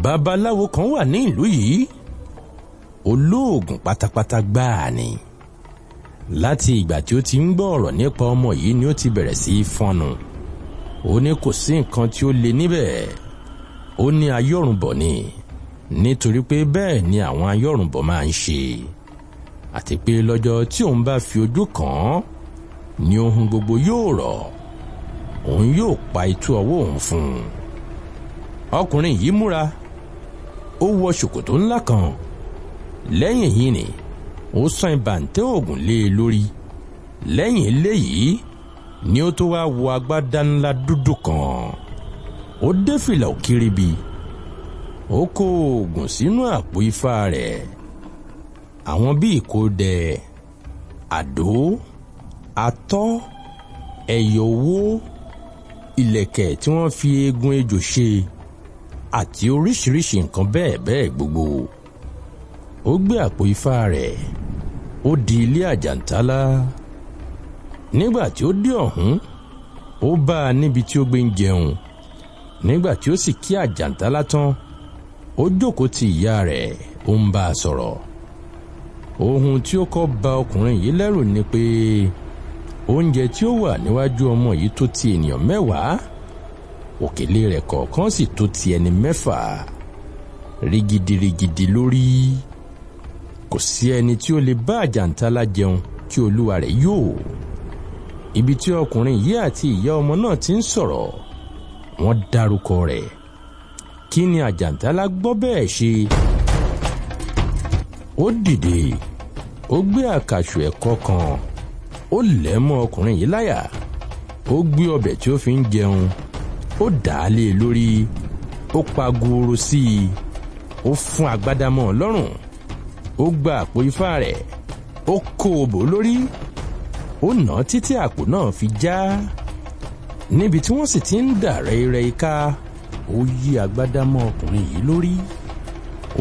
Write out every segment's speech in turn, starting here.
babaláwo kan wà ní ìlú yìí, olóògùn pátápátá gbáà ni. Láti ìgbà tí ó ti ń gbọ́ ọ̀rọ̀ nípa ọmọ yìí ni ó ti bẹ̀rẹ̀ sí í fọ́nnu. Ó ní kò sí nǹkan tí ó le níbẹ̀. Ó ní ayọ̀rùnbọ̀ ni, nítorí pé bẹ́ẹ̀ ni àwọn ayọ̀rùnbọ̀ máa ń ṣe. Àti pé lọ́jọ́ tí òun bá fi ojú kàn án ni ohun gbogbo yóò rọ̀. Òun yóò pa itú ọwọ́ òun fún un. Ọkùnrin yìí múra. Ó wọ ṣòkòtò ńlá kan. Lẹ́yìn yìí ni ó sán ìbàǹtẹ́ òògùn lé e lórí. Lẹ́yìn eléyìí ni ó tó wá wọ agbádá ńlá dúdú kan. Ó dé fìlà òkìrìbì. Ó kó òògùn sínú àpò ifá rẹ̀. Àwọn bíi ìkódẹ, àdó, atọ́, ẹyọ owó, ìlẹ̀kẹ̀ tí wọ́n fi eegun ejò ṣe àti oríṣiríṣi nǹkan bẹ́ẹ̀ bẹ́ẹ̀ gbogbo. Ó gbé àpò ifá rẹ̀. Ó di ilé Àjàntálá. Nígbà tí ó dé ọ̀hún, ó bá a níbi tí ó gbé ń jẹun. Nígbà tí ó sì kí Àjàntálá tán, ó jókòó ti ìyá rẹ̀, ó ń bá a sọ̀rọ̀. Ohun tí ó kọ́ bà ọkùnrin yìí lẹ́rù ni pé oúnjẹ tí ó wà níwájú ọmọ yìí tó ti ènìyàn 10, òkèlè rẹ̀ kọ̀ọ̀kan sì tó ti ẹni 6, rigidi lórí. Kò sí ẹni tí ó lè bá Àjàntálá jẹun kí olúwa rẹ̀ yóò. Ibi tí ọkùnrin yìí àti ìyá ọmọ náà ti ń sọ̀rọ̀, wọ́n dárúkọ rẹ̀. Kí ni Àjàntálá gbọ́ bẹ́ẹ̀ ṣe? Ó dìde. Ó gbé àkàṣù ẹ̀kọ kan. Ó lẹ̀ mọ́ ọkùnrin yìí láyà. Ó gbé ọbẹ̀ tí ó fi ń jẹun. Ó dà á lé e lórí. Ó pa gúrú sí i. Ó fún agbádá mọ́ ọ lọ́rùn. Ó gba àpò ifá rẹ̀. Ó kó o bò lórí. Ó nà á títí àpò náà fi já. Níbi tí wọ́n sì ti ń dà rẹ́rẹ́ ká, ó yí agbádá mọ́ ọkùnrin yìí lórí.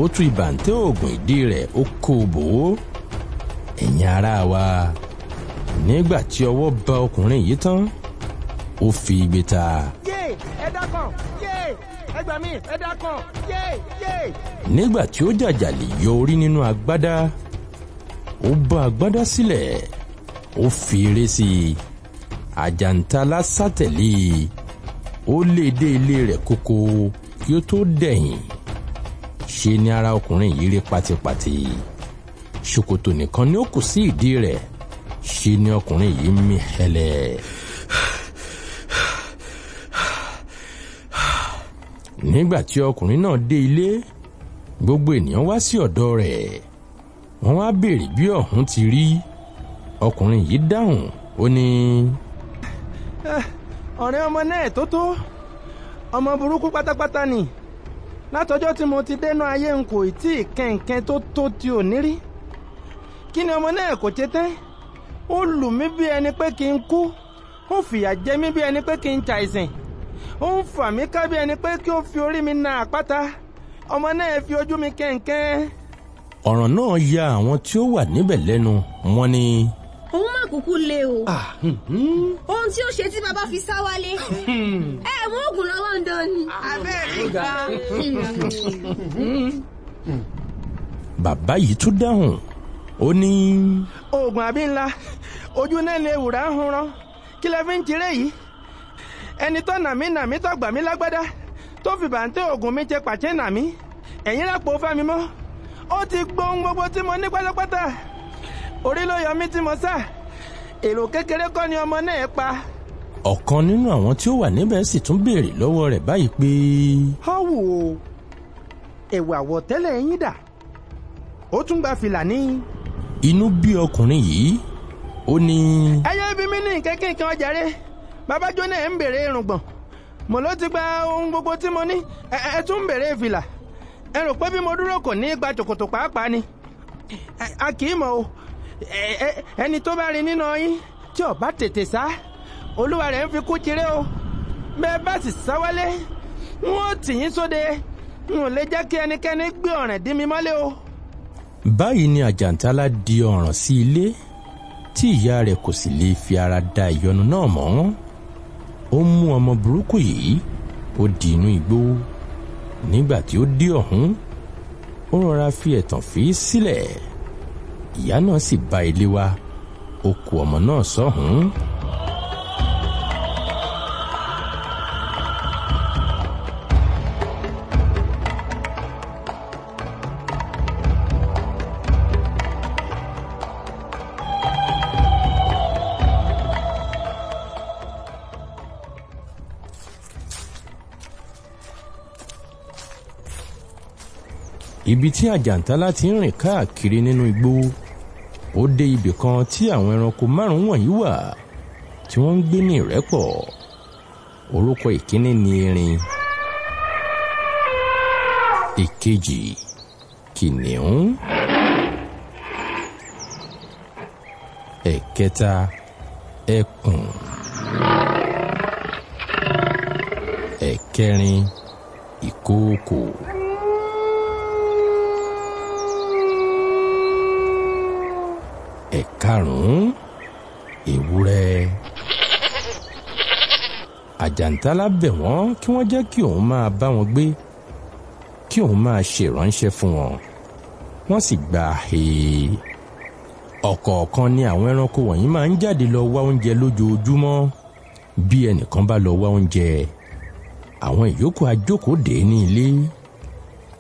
Ó tú ìbàǹtẹ́ òògùn ìdí rẹ̀, ó kó o bò ó. Ẹ̀yin ará wa, nígbà tí ọwọ́ bá ọkùnrin yìí tán, ó fi igbe ta. Yé! Ẹ dákun! Yé! Ẹ gbà mí! Ẹ dákun! Yé! Yé! Nígbà tí ó jàjàlè yọ orí nínú agbádá, ó bá agbádá sílẹ̀. Ó fi eré sí i. Àjàntálá sátẹ̀lé. Ó lé dé ilé rẹ̀ kókó kí ó tó dẹ̀yìn. Ṣe ni ara ọkùnrin yìí rí pátípátí. Ṣòkòtò nìkan ni ó kù sí ìdí rẹ̀. Ṣe ni ọkùnrin yìí mí hẹlẹ̀. Nígbà tí ọkùnrin náà dé ilé, gbogbo ènìyàn wá sí ọ̀dọ̀ rẹ̀. Wọ́n wá béèrè bí ọ̀hún ti rí. Ọkùnrin yìí dáhùn, ó ní. Ọ̀rẹ́ ọmọ náà tó ọmọ burúkú pátápátá ni. Látọjọ́ tí mo ti dénú ayé n kò tí ì kẹ̀ǹkẹ́ tó ti ò ní rí. Kí ni ọmọ náà kò ṣe tán? Ó lù mí bí ẹni pé kí n kú. Ó fìyà jẹ mí bí ẹni pé kí n ṣàìsàn. Ó ń fà mí ká bí ẹni pé kí ó fi orí mi na àpáta. Ọmọ náà fi ojú mi kẹ̀ǹkẹ́. Ọ̀rọ̀ náà ya àwọn tí ó wà níbẹ̀ lẹ́nu. Wọ́n ní. Òun má kúkú lé o. Ohun tí ó ṣe tí bàbá fi sá wálé. Mú oògùn lọ́wọ́ ń dán ni. Abẹ́rẹ́ ìgbà. Bàbá yìí tún dáhùn. Ó ní. Oògùn àbí ńlá. Ojú náà lè wùrà ń hunran. Kí lẹ fi ń tiré yìí? Ẹni tó nà mí tó gbà mí lágbádá. Tó fi bàǹtẹ́ oògùn mi jẹ pàṣẹ nà mí. Ẹ̀yin lápò fẹ́mi mọ́. Ó ti gbóhùn gbogbo tí mo ní pátápátá. Orí ló yọ mí tí mo sá. Èrò kékeré kọ́ ni ọmọ náà pa. Ọ̀kan nínú àwọn tí ó wà níbẹ̀ sì tún béèrè lọ́wọ́ rẹ̀ báyìí pé. Háwù o, ẹ̀wù àwọ̀tẹ́lẹ̀ yín dà? Ó tún gba fìlà ní. Inú bí ọkùnrin yìí. Ó ní. Ẹyẹ bí mi ní kékeré ọjàre. Bàbá Jóná ń béèrè irùngbọ̀n. Mo ló ti gba ohun gbogbo tí mo ní. Ẹ tún béèrè fìlà. Ẹ rò pé bí mo dúró kò ní gba ṣòkòtò pàápàá ni. A kì í mọ̀ o. Ẹni tó bá rí nínú yín tí ó bá tètè sá, olúwa rẹ̀ ń fi kú tiré o. Bẹ́ẹ̀ bá sì sá wálé, wọ́n tì yín sóde. N ò lè jẹ́ kí ẹnikẹ́ni gbé ọ̀ràn dí mi mọ́lé o. Báyìí ni Àjàntálá di ọ̀ràn sí ilé tí ìyá rẹ̀ kò sì lè fi ara da ìyọnu náà mọ́. Ó mú ọmọ burúkú yìí, ó di inú igbó. nígbà tí ó dé ọ̀hún ó rọra fi ẹ̀tàn fi sílẹ̀ ìyá náà sì bá ilé wá ó kó ọmọ náà sọ́hùn. ibi tí àjàntálá ti ń rìn káàkiri nínú igbó ó dé ibì kan tí àwọn ẹranko márùn-ún wọ̀nyí wà tí wọ́n ń gbé ní ìrẹ́pọ̀. orúkọ ìkíní ni erin, ìkejì kìnìún, ẹ̀kẹta ẹkùn, ẹ̀kẹrin ìkookò. ẹ̀karùn-ún ewúrẹ́. àjàntálá bẹ̀ wọ́n kí wọ́n jẹ́ kí òun máa bá wọn gbé kí òun máa ṣe ìránṣẹ́ fún wọn wọ́n sì gbà hèé. ọ̀kọ̀ọ̀kan ni àwọn ẹranko wọ̀nyí máa ń jáde lọ wá oúnjẹ lójoojúmọ́. bí ẹnìkan bá lọ wá oúnjẹ àwọn ìyókù á jókòó dè ní ilé.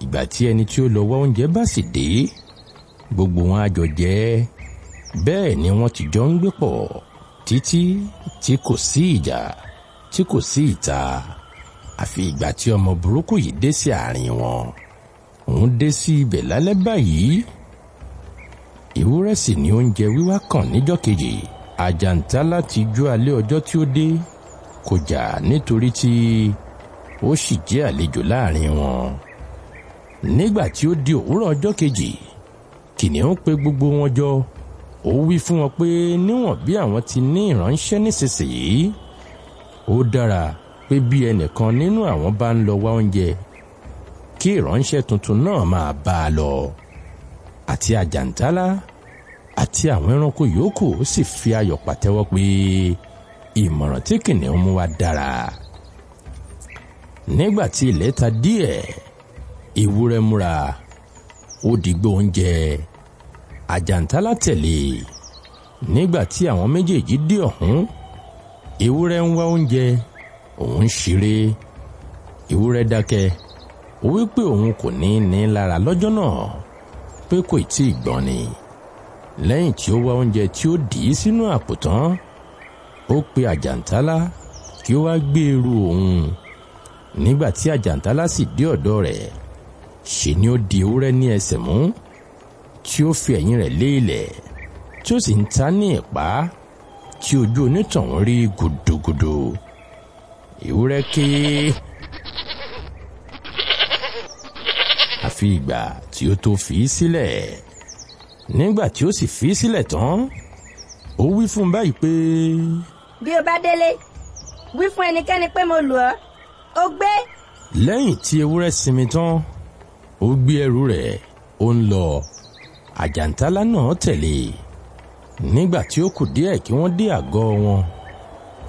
ìgbà tí ẹni tí ó lọ wá oúnjẹ bá sì dé gbogbo wọn á jọ jẹ ẹ́. bẹ́ẹ̀ ni wọ́n ti jọ ń gbé pọ̀ títí tí kò sí ìjà tí kò sí ìta àfi ìgbà tí ọmọ burúkú yìí dé sí àárín wọn. òun dé sí ibẹ̀ lálẹ́ báyìí. ewúrẹ́ sì ní oúnjẹ wíwá kàn níjọ́ kejì. àjàntálá ti jó alẹ́ ọjọ́ tí ó dé kò jà nítorí tí ó sì jẹ́ àlejò láàrin wọn. nígbà tí ó di òwúrọ̀ ọjọ́ kejì kìnìún pè gbogbo wọn jọ. ó wí fún wọn pé níwọ̀n bí àwọn ti ní ìránṣẹ́ nísinsìnyí ó dára pé bí ẹnìkan nínú àwọn bá ń lọ wá oúnjẹ kí ìránṣẹ́ tuntun náà máa bá a lọ. àti àjàntálá àti àwọn ẹranko yòókù sì fi ayọ̀ pàtẹ́wọ́ pé ìmọ̀ràn tí kìnìún mú wá dára. nígbà tí ilẹ̀ ta díẹ̀ ewúrẹ́ múra ó dìgbò oúnjẹ. àjàntálá tẹ̀lé. nígbà tí àwọn méjèèjì dé ọ̀hún ewúrẹ́ ń wá oúnjẹ òun ń ṣeré. ewúrẹ́ dákẹ́ ó wí pé òun kò ní lára lọ́jọ́ náà pé kò tí ì gbọ́n ni. lẹ́yìn tí ó wá oúnjẹ tí ó dì í sínú àpò tán ó pe àjàntálá kí ó wá gbé ẹrù òun. nígbà tí àjàntálá sì dé ọ̀dọ̀ rẹ̀ ṣe ni ó di ewúrẹ́ ní ẹsẹ̀ mú tí ó fi ẹ̀yìn rẹ̀ lé ilẹ̀ tí ó sì ń ta ní ìpá tí ojú onítọ̀hún rí gùdùgùdù. ewúrẹ́ ké àfi ìgbà tí ó tó fi í sílẹ̀. nígbà tí ó sì fi í sílẹ̀ tán ó wí fún un báyìí pé. bí o bá délé wí fún ẹnikẹ́ni pé mo lù ọ́ ó gbé. lẹ́yìn tí ewúrẹ́ sinmi tán ó gbé ẹrù rẹ̀ ó ń lọ. àjàntálá náà tẹ̀lé. nígbà tí ó kù díẹ̀ kí wọ́n dé àgọ́ wọn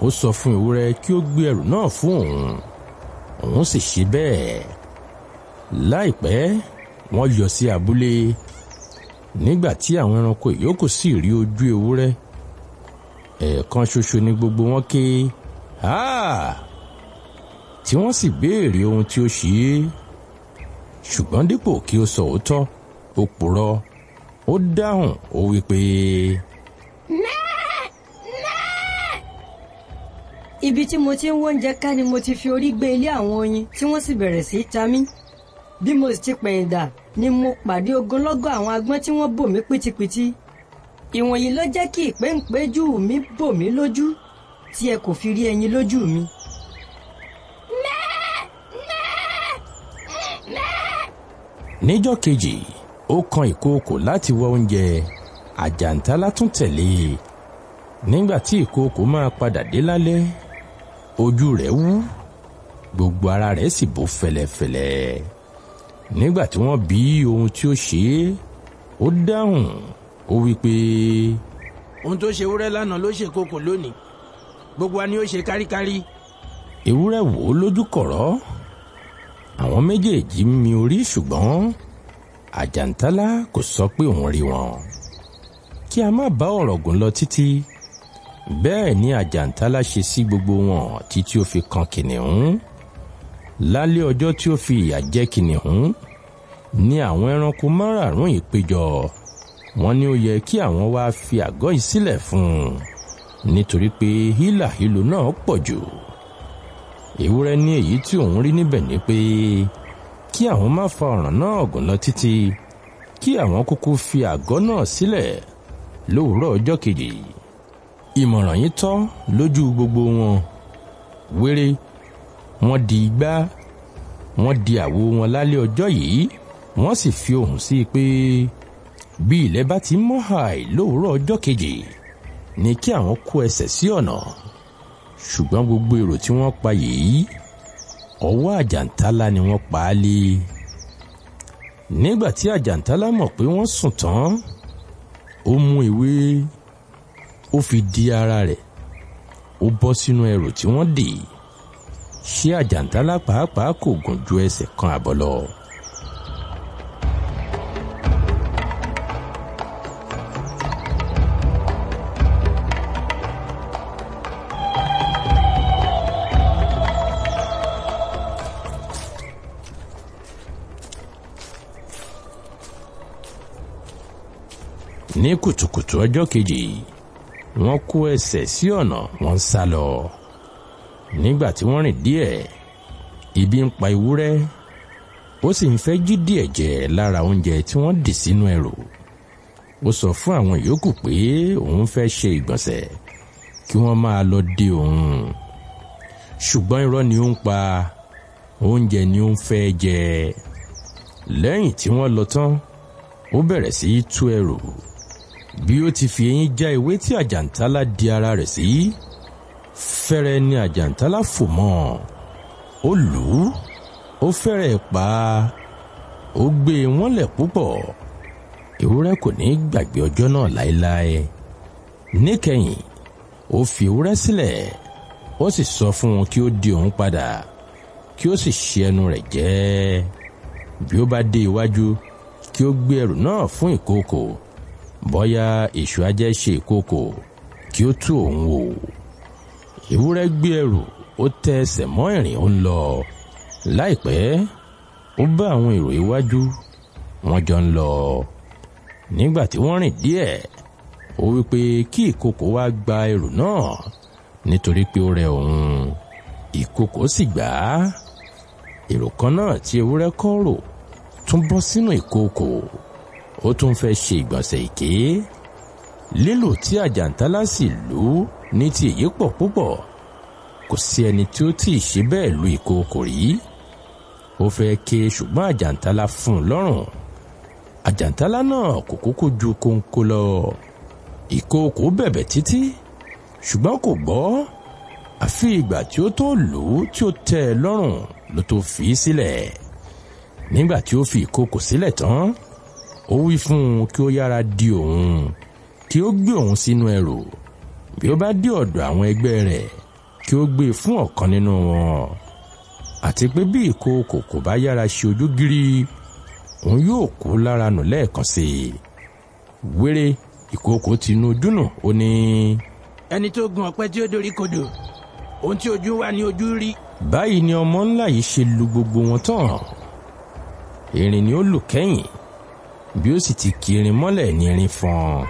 ó sọ fún ewúrẹ́ kí ó gbé ẹrù náà fún òun sì ṣe bẹ́ẹ̀. láìpẹ́ wọ́n yọ sí abúlé. nígbà tí àwọn ẹranko ìyókù sì rí ojú ewúrẹ́ ẹ̀ẹ̀kan ṣoṣo ni gbogbo wọn ké háà tí wọ́n sì béèrè ohun tí ó ṣe é. ṣùgbọ́n dípò kí ó sọ òótọ́ ó purọ́. ó dáhùn ó wí pé. ibi tí mo ti ń wóúnjẹ ká ni mo ti fi orí gbé ilé àwọn oyin tí wọ́n sì bẹ̀rẹ̀ sí í ta mí. bí mo sì ti pẹ̀yìn dà ni mo pàdé ogunlọ́gọ̀ àwọn agbọ́n tí wọ́n bò mí pìtìpìtì. ìwọ̀nyí ló jẹ́ kí ìpéǹpéjú mi bò mí lójú tí ẹ kò fi rí ẹyin lójú mi. níjọ́ kejì ó kan ìkookò láti wá oúnjẹ. àjàntálá tún tẹ̀lé. nígbà tí ìkookò máa padà dé lálẹ́ ojú rẹ̀ wú gbogbo ara rẹ̀ sì bó fẹ̀lẹ̀fẹ̀lẹ̀. nígbà tí wọ́n bi ohun tí ó ṣe é ó dáhùn ó wí pé. ohun tó ṣe ewúrẹ́ lánàá ló ṣe ìkookò lónìí gbogbo wa ni ó ṣe káríkárí. ewúrẹ́ wò ó lójú kọ̀rọ̀ àwọn méjèèjì mi orí ṣùgbọ́n àjàntálá kò sọ pé òun rí wọn. kí a má bá ọ̀rọ̀ gùn lọ títí bẹ́ẹ̀ ni àjàntálá ṣe sí gbogbo wọn títí ó fi kan kìnìún. lálẹ́ ọjọ́ tí ó fi ìyà jẹ kìnìún ní àwọn ẹranko márààrún ìpéjọ. wọ́n ní ó yẹ kí àwọn wá fi àgọ́ yìí sílẹ̀ fún un nítorí pé hílàhílo náà pọ̀ jù. ewúrẹ́ ní èyí tí òun rí níbẹ̀ ni pé kí àwọn má fa ọ̀ràn náà gùn lọ títí kí àwọn kúkú fi àgọ́ náà sílẹ̀ lówùúrọ̀ ọjọ́ kejì. ìmọ̀ràn yìí tọ́ lójú gbogbo wọn. wéré wọ́n di igbá wọ́n di àwo wọn lálẹ́ ọjọ́ yìí wọ́n sì fi ohùn sí i pé bí ilẹ̀ bá ti mọ́ hàì lówùúrọ̀ ọjọ́ kejì ni kí àwọn kó ẹsẹ̀ sí ọ̀nà. ṣùgbọ́n gbogbo èrò tí wọ́n pa yìí ọwọ́ àjàntálá ni wọ́n pa á lé. nígbà tí àjàntálá mọ̀ pé wọ́n sùn tán ó mú ìwé ó fi di ara rẹ̀ ó bọ́ sínú ẹrù tí wọ́n dè. ṣé àjàntálá pàápàá kò gùn ju ẹsẹ̀ kan àbọ̀ lọ. ní kùtùkùtù ọjọ́ kejì wọ́n kó ẹsẹ̀ sí ọ̀nà wọ́n ń sá lọ. nígbà tí wọ́n rìn díẹ̀ ebi ń pa ewúrẹ́ ó sì ń fẹ́ jí díẹ̀ jẹ lára oúnjẹ tí wọ́n dì sínú ẹrù. ó sọ fún àwọn yòókù pé òun fẹ́ ṣe ìgbọ̀nsẹ̀ kí wọ́n máa lọ dé òun. ṣùgbọ́n irọ́ ni ó ń pa oúnjẹ ni ó ń fẹ́ jẹ. lẹ́yìn tí wọ́n lọ tán ó bẹ̀rẹ̀ sí í tú ẹrù. bí ó ti fi eyín já ewé tí àjàntálá di ara rẹ̀ sí fẹ́rẹ̀ ni àjàntálá fò mọ́ ó lù ú ó fẹ́rẹ̀ pa á ó gbé e wọ́nlẹ̀ púpọ̀. ewúrẹ́ kò ní gbàgbé ọjọ́ náà láéláé. níkẹyìn ó fi ewúrẹ́ sílẹ̀ ó sì sọ fún wọn kí ó di òun padà kí ó sì ṣe ẹnu rẹ̀ jẹ́. bí ó bá dé iwájú kí ó gbé ẹrù náà fún ìkookò bóyá èṣù ajẹ́ ṣe ìkookò kí ó tú òun wò. ewúrẹ́ gbé ẹrù ó tẹ ẹsẹ̀ mọ́ ìrìn ó ń lọ. láìpẹ́ ó bá àwọn èrò iwájú wọ́n jọ ń lọ. nígbà tí wọ́n rìn díẹ̀ ó wí pé kí ìkookò wá gba ẹrù náà nítorí pé ó rẹ òun. ìkookò sì gbà á. èrò kan náà tí ewúrẹ́ kọ́ rò tún bọ́ sínú ìkookò ó tún fẹ́ ṣe ìgbọ̀nsẹ̀ èké. lílù tí àjàntálá sì lù ní ti èyí pọ̀ púpọ̀ kò sí ẹni tí ó tí ì ṣe bẹ́ẹ̀ lu ìkookò rí. ó fẹ́ ké ṣùgbọ́n àjàntálá fún un lọ́rùn. àjàntálá náà kò kúkú ju kóńkó lọ. ìkookò bẹ̀bẹ̀ títí ṣùgbọ́n kò gbọ́. àfi ìgbà tí ó tó lù ú tí ó tẹ́ ẹ lọ́rùn ló tó fi í sílẹ̀. nígbà tí ó fi ìkookò sílẹ̀ tán ó wí fún un kí ó yára di òun kí ó gbé òun sínú ẹrù. bí ó bá dé ọ̀dọ̀ àwọn ẹgbẹ́ rẹ̀ kí ó gbé e fún ọ̀kan nínú wọn. àti pé bí ìkookò kò bá yára ṣe ojú gírí òun yóò kú lára nù lẹ́ẹ̀kan sí i. wéré ìkookò ti nu ojú nù ó ní. ẹni tó gun ọ̀pẹ tí ó dorí kodò ohun tí ojú wà ní ojú rí. báyìí ni ọmọ ńlá yìí ṣe lu gbogbo wọn tán. erin ni ó lù kẹ́yìn bí ó sì ti kì irin mọ́lẹ̀ ní irin fọ́n.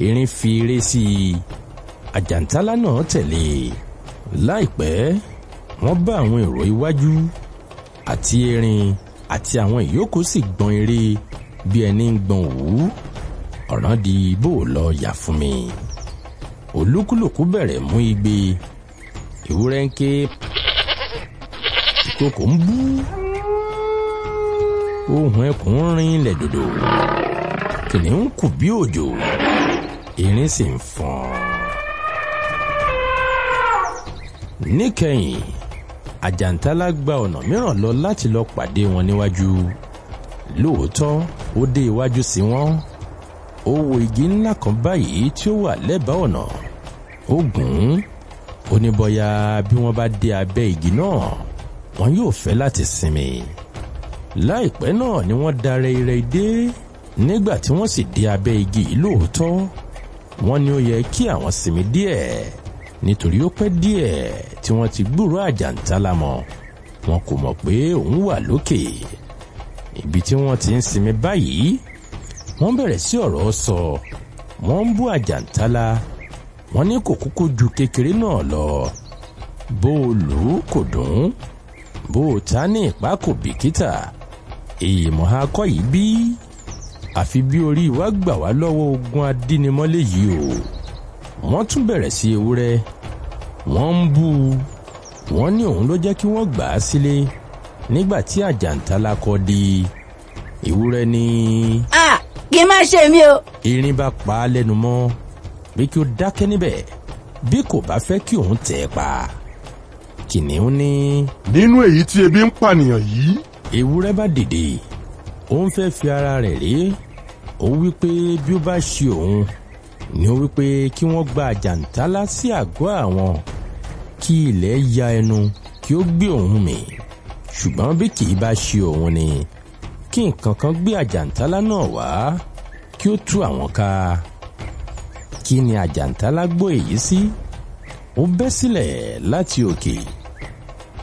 erin fi eré sí i àjàntálá náà tẹ̀lé. láìpẹ́ wọ́n bá àwọn èrò iwájú àti erin àti àwọn ìyókù sì gbọ́n eré bí ẹni ń gbọ́n òwú. ọ̀ràn di bó lọ yà fún mi. olúkúlùkù bẹ̀rẹ̀ mú igbe. ewúrẹ́ ń ké ìkookò ń bú. ohùn ẹkùn ń rin ilẹ̀ dòdò. kìnìún kù bí òjò. erin sì ń fọ́n. níkẹyìn àjàntálá gba ọ̀nà mìíràn lọ láti lọ pàdé wọn níwájú. lóòótọ́ ó dé iwájú sí wọn. ó wo igi ńlá kan báyìí tí ó wà lẹ́bàá ọ̀nà. ó gùn ún ó ní bóyá bí wọ́n bá dé abẹ́ igi náà wọn yóò fẹ́ láti sinmi. láìpẹ́ náà ni wọ́n darẹ̀ irẹ̀ dé. nígbà tí wọ́n sì dé abẹ́ igi yìí lóòótọ́ wọ́n ní ó yẹ kí àwọn sinmi díẹ̀ nítorí ó pẹ́ díẹ̀ tí wọ́n ti gbúròó àjàntálá mọ́. wọn kò mọ̀ pé òun wà lókè. ibi tí wọ́n ti ń sinmi báyìí wọ́n bẹ̀rẹ̀ sí ọ̀rọ̀ sọ. wọ́n ń bú àjàntálá. wọ́n ní kò kúkú ju kékeré náà lọ. bó o lù ú kò dùn. bó o ta ní ìpá kò bìkítà. èèmọ̀ akọ́ yìí bí. àfi bí orí wa gbà wá lọ́wọ́ ogun adínimọ́lé yìí o. wọ́n tún bẹ̀rẹ̀ sí ewúrẹ́. wọ́n ń bú u. wọ́n ní òun ló jẹ́ kí wọ́n gbà á sílé nígbà tí àjàntálá kọ́ di. ewúrẹ́ ní. kí n má ṣe mí o. erin bá pa á lẹ́nu mọ́ pé kí ó dákẹ́ níbẹ̀ bí kò bá fẹ́ kí òun tẹ̀ ẹ́ pa. kìnìún ní. nínú èyí tí ebi ń pànìyàn yìí. ewúrẹ́ bá dìde. ó ń fẹ́ fi ara rẹ̀ ré. ó wí pé bí ó bá ṣe òun ni ó wí pé kí wọ́n gba àjàntálá sí àgọ́ àwọn kí ilẹ̀ ya ẹnu kí ó gbé òun mì. ṣùgbọ́n bí kì í bá ṣe òun ni kí nǹkan kan gbé àjàntálá náà wá kí ó tú àwọn ká. kí ni àjàntálá gbọ́ èyí sí? ó bẹ́ sílẹ̀ láti òkè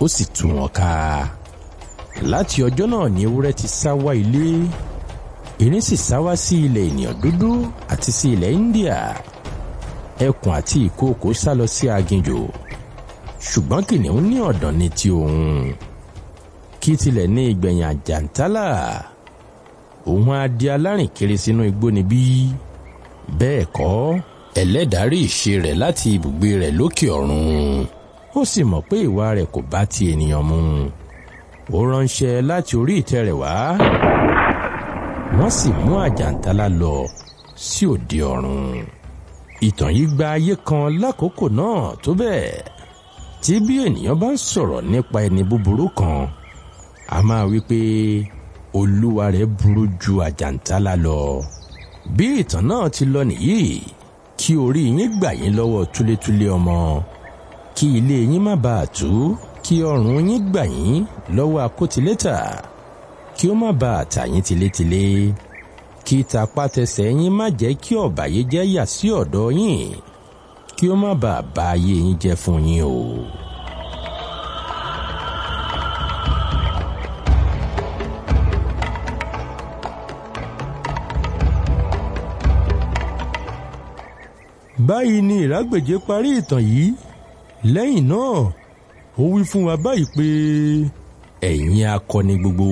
ó sì tú wọn ká. láti ọjọ́ náà ni ewúrẹ́ ti sá wá ilé. erin sì sá wá sí ilẹ̀ ènìyàn dúdú àti sí ilẹ̀ India. ẹkùn àti ìkookò sá lọ sí aginjù. ṣùgbọ́n kìnìún ní ọ̀dàn ní ti òun. kí tilẹ̀ ní ìgbẹ̀yìn àjàntálá? òun á di alárìnkiri sínú igbó níbí. bẹ́ẹ̀ kọ́ ẹlẹ́dàá rí ìṣe rẹ̀ láti ibùgbé rẹ̀ lókè ọ̀run. ó sì mọ̀ pé ìwà rẹ̀ kò bá ti ènìyàn mu. ó ránṣẹ́ láti orí ìtẹ́ rẹ̀ wá. wọ́n sì mú àjàntálá lọ sí òde ọ̀run. ìtàn yìí gba ayé kan lákòókò náà tó bẹ́ẹ̀ tí bí ènìyàn bá ń sọ̀rọ̀ nípa ẹni búburú kan a máa wí pé olúwa rẹ̀ burú ju àjàntálá lọ. bí ìtàn náà ti lọ nìyí kí orí yín gbà yín lọ́wọ́ túlétúlé ọmọ. kí ilé yín má bàa tú. kí ọrùn yín gbà yín lọ́wọ́ akótilétà. kí ó má bàa tà yín tilétilé. kí tapátẹsẹ̀ yín má jẹ́ kí ọ̀bàyéjẹ́ yà sí ọ̀dọ̀ yín. kí ó má bàa bà ayé yín jẹ́ fún yín o. báyìí ni ìrágbèje parí ìtàn yìí. lẹ́yìn náà ó wí fún wa báyìí pé ẹ̀yin akọni gbogbo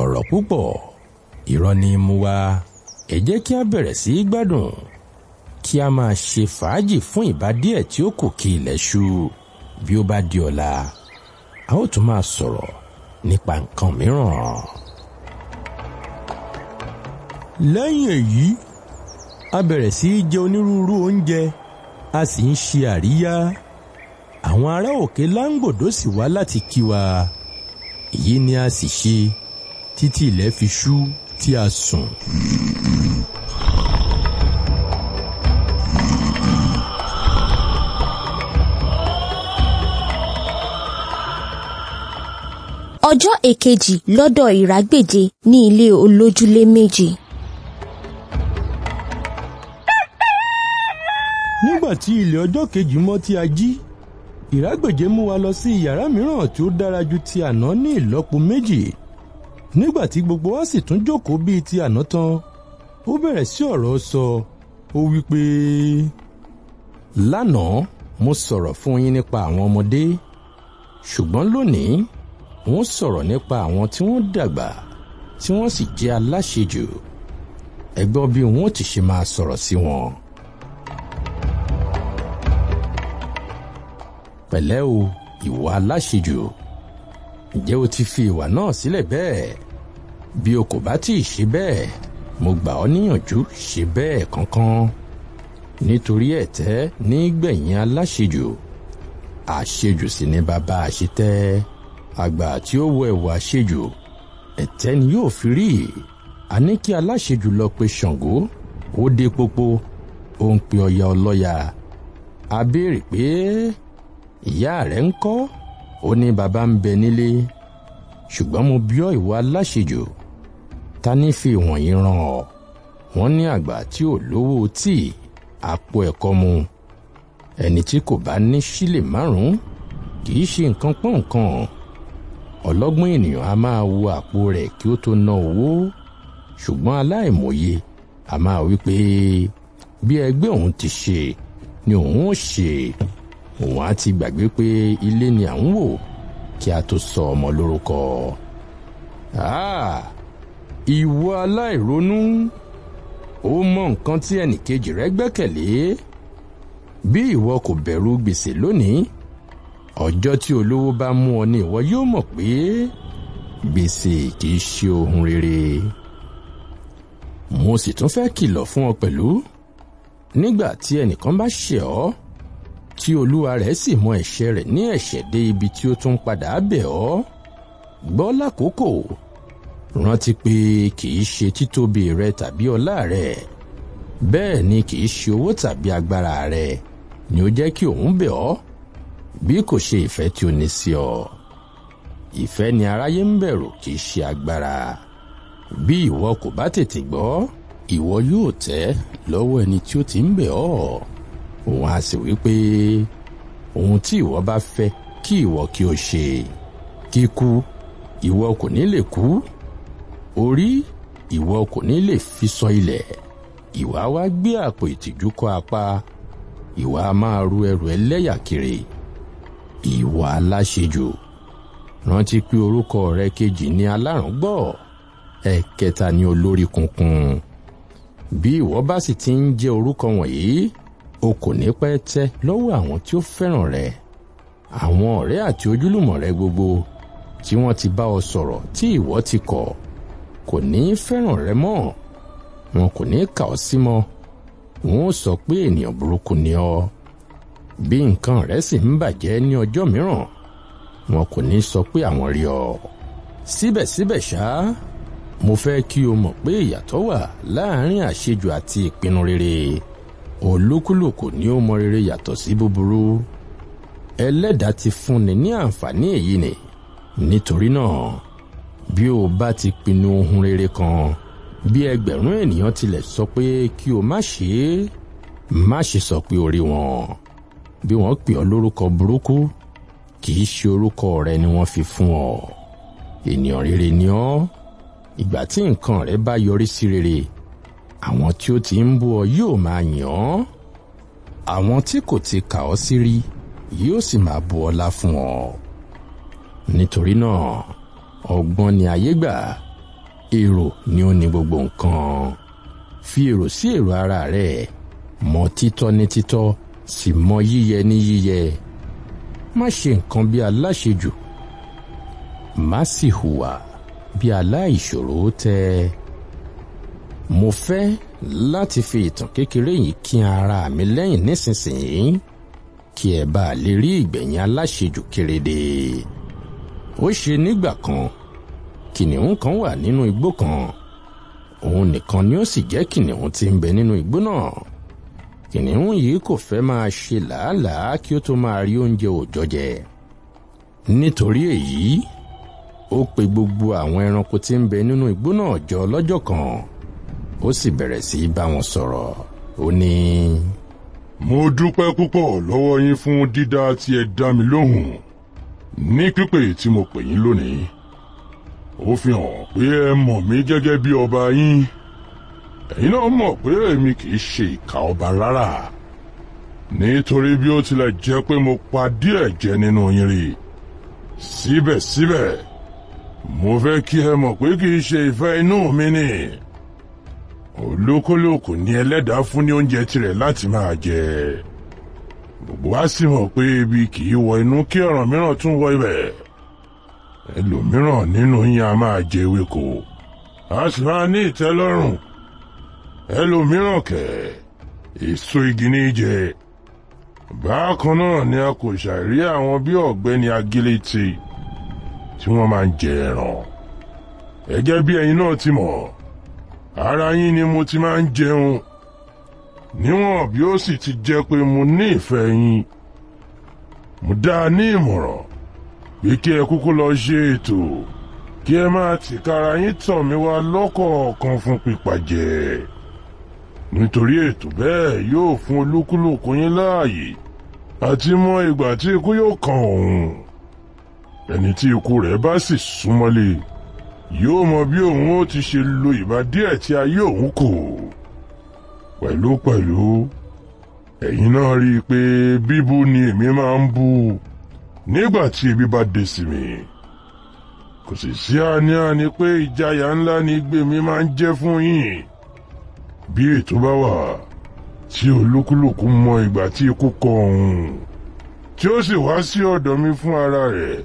ọ̀rọ̀ púpọ̀ irọ́ ni mú wá. ẹ jẹ́ kí a bẹ̀rẹ̀ sí í gbádùn kí a máa ṣe fàájì fún ìbá díẹ̀ tí ó kù kí ilẹ̀ ṣú. bí ó bá di ọ̀la a ó tún máa sọ̀rọ̀ nípa nǹkan mìíràn. lẹ́yìn èyí a bẹ̀rẹ̀ sí í jẹ onírúurú oúnjẹ a sì ń ṣe àríyá. àwọn ará òkè láńgbòdo sì wá láti kí wa. èyí ni a sì ṣe títí ilẹ̀ fi ṣú tí a sùn. ọjọ́ èkejì lọ́dọ̀ ìrágbèje ní ilé olójúlé méjì. nígbà tí ilẹ̀ ọjọ́ kejì mọ́ tí a jí ìrágbèje mú wa lọ sí yàrá mìíràn tí ó dára ju ti àná ní ìlọ́po méjì. nígbà tí gbogbo wa sì tún jókòó bíi ti àná tán ó bẹ̀rẹ̀ sí ọ̀rọ̀ sọ. ó wí pé lánàá mo sọ̀rọ̀ fún yín nípa àwọn ọmọdé ṣùgbọ́n lónìí wọ́n sọ̀rọ̀ nípa àwọn tí wọ́n dàgbà tí wọ́n sì jẹ́ aláṣejù. ẹ gbọ́ bí wọ́n ti ṣe máa sọ̀rọ̀ sí wọn. pẹ̀lẹ́ o ìwà aláṣejù, ǹjẹ́ o ti fi ìwà náà sílẹ̀ bẹ́ẹ̀? bí o kò bá tí ì ṣe bẹ́ẹ̀ mo gbà ọ́ níyànjú ṣe bẹ́ẹ̀ kánkán. nítorí ẹ̀tẹ́ ní gbẹ̀yìn aláṣejù, àṣejù sì ni bàbá àṣetẹ́. àgbà tí ó wọ ẹ̀wù àṣejù ẹ̀tẹ́ ni yóò fi rí. a ní kí aláṣejù lọ pe Ṣàngó ó dé pópó ó ń pe Ọya ọlọ́ya. a béèrè pé ìyá rẹ̀ ńkọ́? Ó ní bàbá ń bẹ nílé. Ṣùgbọ́n mo bi ọ́ ìwọ aláṣejù, ta ní fi wọ̀nyí ràn ọ́? Wọ́n ní àgbà tí ò lówó tíì àpò ẹ̀kọ́ mu. Ẹni tí kò bá ní sílè 5 kì í ṣe nǹkan pọ́nkan. Ọlọ́gbọ́n ènìyàn a máa wo àpò rẹ̀ kí ó tó ná owó. Ṣùgbọ́n aláìmọ̀ye a máa wí pé bí ẹgbẹ́ òun ti ṣe ni òun ó ṣe. Òun á ti gbàgbé pé ilé ni à ń wò kí a tó sọ ọmọ lórúkọ. Ìwọ aláìronú, ó mọ nǹkan tí ẹnìkejì rẹ gbẹ́kẹ̀lé. Bí ìwọ kò bẹ̀rù gbèsè lónìí, ọjọ́ tí olówó bá mú ọ ní ìwọ yóò mọ̀ pé gbèsè kì í ṣe ohun rere. Mo sì tún fẹ́ kìlọ̀ fún ọ pẹ̀lú. Nígbà tí ẹnìkan bá ṣẹ̀ ọ́, tí olúwa rẹ̀ sì mọ ẹ̀ṣẹ̀ rẹ̀ ní ẹ̀ṣẹ̀ dé ibi tí ó tún padà bẹ̀ ọ́, gbọ́ lákòókò. Rántí pé kì í ṣe títóbi rẹ tàbí ọlá rẹ, bẹ́ẹ̀ ni kì í ṣe owó tàbí agbára rẹ ni ó jẹ́ kí òun bẹ̀ ọ́, bí kò ṣe ìfẹ́ tí ó ní sí ọ. Ìfẹ́ ni aráyé ń bẹ̀rù, kì í ṣe agbára. Bí ìwọ kò bá tètè gbọ́, ìwọ yóò tẹ́ lọ́wọ́ ẹni tí ó ti ń bẹ̀ ọ́. Òun á sì wí pé ohun tí ìwọ bá fẹ́ kí ìwọ kí o ṣe. Kíkú, ìwọ kò ní lè kú. Orí, ìwọ kò ní lè fi sọ ilẹ̀. Ìwà wá gbé àpò ìtìjú kọ́ apá. Ìwà máa ru ẹrù ẹlẹ́yà kiri. Ìwà aláṣejù. Rántí pé orúkọ rẹ kejì ni alárùngbọ̀, ẹ̀kẹta ni olórí kunkun. Bí ìwọ bá sì ti ń jẹ́ orúkọ wọ̀nyí, o kò ní pẹ́ tẹ́ lọ́wọ́ àwọn tí ó fẹ́ràn rẹ. Àwọn ọ̀rẹ́ àti ojúlùmọ̀ rẹ gbogbo tí wọ́n ti bá ọ sọ̀rọ̀ tí ìwọ ti kọ̀ kò ní fẹ́ràn rẹ mọ́. Wọn kò ní kà ọ́ sí mọ́. Wọn ó sọ pé ènìyàn burúkú ni ọ́. Bí nǹkan rẹ sì ń bàjẹ́ ní ọjọ́ mìíràn, wọn kò ní sọ pé àwọn rí ọ. Síbẹ̀síbẹ̀ ṣá, mo fẹ́ kí o mọ̀ pé ìyàtọ̀ wà láàárín àṣejù àti ìpinnu rere. Olúkúlùkù ni ó mọ rere yàtọ̀ sí búburú. Ẹlẹ́dàá ti fúnni ní àǹfààní èyí ni. Nítorí náà, bí o bá ti pinnu ohun rere kan, bí 1000 ènìyàn tilẹ̀ sọ pé kí o má ṣe é, má ṣe sọ pé o rí wọn. Bí wọ́n pè ọ́ lórúkọ burúkú, kì í ṣe orúkọ rẹ ni wọ́n fi fún ọ. Ènìyàn rere ni ọ́. Ìgbà tí nǹkan rẹ bá yọrí sí rere, àwọn tí ó ti ń bú ọ yóò máa yìn ọ́. Àwọn tí kò ti kà ọ́ sí rí yóò sì máa bu ọlá fún ọ. Nítorí náà, ọgbọ́n ni ayé gbà, èrò ni ó ní gbogbo nǹkan. Fi èrò sí èrò ara rẹ, mọ títọ́ ní títọ́, sì mọ yíyẹ ní yíyẹ. Má ṣe nǹkan bí aláṣejù, má sì hùwà bí aláìṣòro tẹ́. Mo fẹ́ láti fi ìtàn kékeré yìí kí ara mi lẹ́yìn nísinsìnyí, kí ẹ bá lè rí ìgbẹ̀yìn aláṣejù kéréde. Ó ṣe nígbà kan, kìnìún kan wà nínú igbó kan. Òun nìkan ni ó sì jẹ́ kìnìún tí ń bẹ nínú igbó náà. Kìnìún yìí kò fẹ́ máa ṣe làálàá kí ó tó máa rí oúnjẹ òòjọ́ jẹ. Nítorí èyí, ó pe gbogbo àwọn ẹranko tí ń bẹ nínú igbó náà jọ lọ́jọ́ kan. Ó sì bẹ̀rẹ̀ sí í bá wọn sọ̀rọ̀. Ó ní, mo dúpẹ́ púpọ̀ lọ́wọ́ yín fún dídá tí ẹ dá mi lóhùn ní pípè tí mo pè yín lónìí. Ó fi hàn pé ẹ mọ̀ mí gẹ́gẹ́ bí ọba yín. Ẹ̀yin náà mọ̀ pé èmi kì í ṣe ìkà ọba rárá. Nítorí bí ó tilẹ̀ jẹ́ pé mo pa díẹ̀ jẹ nínú yín rí, síbẹ̀síbẹ̀ mo fẹ́ kí ẹ mọ̀ pé kì í ṣe ìfẹ́ inú mi ni. Olúkúlùkù ni Ẹlẹ́dàá fún ní oúnjẹ tirẹ̀ láti máa jẹ. Gbogbo wa sì mọ̀ pé ebi kì í wọ inú kí ọ̀ràn mìíràn tún wọ ibẹ̀. Ẹlòmíràn nínú yín a máa jẹ ewéko, a sì máa ní ìtẹ́lọ́rùn. Ẹlòmíràn kẹ̀, èso igi ní í jẹ. Bákan náà ni a kò ṣàìrí àwọn bí ọ̀gbẹ́ni Agiliti tí wọ́n máa ń jẹ ẹran. Gẹ́gẹ́ bí ẹ̀yin náà ti mọ̀, ara yín ni mo ti máa ń jẹun. Níwọ̀n bí ó sì ti jẹ́ pé mo ní ìfẹ́ yín, mo dá a ní ìmọ̀ràn pé kí ẹ kúkú lọ ṣe ètò kí ẹ máa tìkára yín tọ̀ mí wá lọ́kọ̀ọ̀kan fún pípàjẹ nítorí ètò bẹ́ẹ̀ yóò fún olúkúlùkù yín láàyè àti mọ ìgbà tí ikú yóò kan òun. Ẹni tí ikú rẹ̀ bá sì súnmọ́lé yóò mọ bí òun ó ti ṣe lo ìgbà díẹ̀ tí ayé òun kù. Pẹ̀lúpẹ̀lú ẹ̀yin náà rí i pé bíbú ni èmi máa ń bú nígbà tí ebi bá dé sí mi. Kò sì sí àní-àní pé ìjayà ńlá ni igbe mi máa ń jẹ́ fún yín. Bí ètò bá wà tí olúkúlùkù mọ ìgbà tí ikú kọ òun tí ó sì wá sí ọ̀dọ̀ mi fún ara rẹ̀,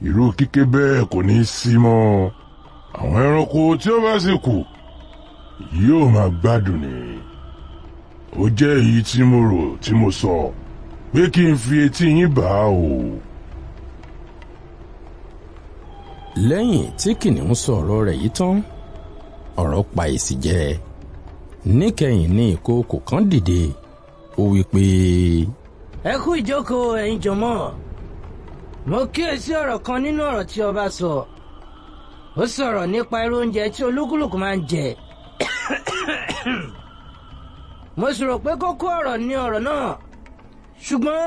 irú kíké bẹ́ẹ̀ kò ní sí mọ́. Àwọn ẹranko tí ó bá sì kù yóò máa gbádùn ni. Ó jẹ́ èyí tí mo rò tí mo sọ pé kí n fi etí yín bá o. lẹ́yìn tí kìnìún sọ ọ̀rọ̀ rẹ̀ yìí tán ọ̀rọ̀ pa èsì jẹ́. níkẹyìn ní ìkookò kan dìde ó wí pé. ẹ kú ìjókòó ẹ̀yin jọ̀mọ́. mo kíyèsí ọ̀rọ̀ kan nínú ọ̀rọ̀ tí ọba sọ. ó sọ̀rọ̀ nípa irú oúnjẹ tí olúkúlùkù máa ń jẹ. mo sì rò pé kókó ọ̀rọ̀ ní ọ̀rọ̀ náà. ṣùgbọ́n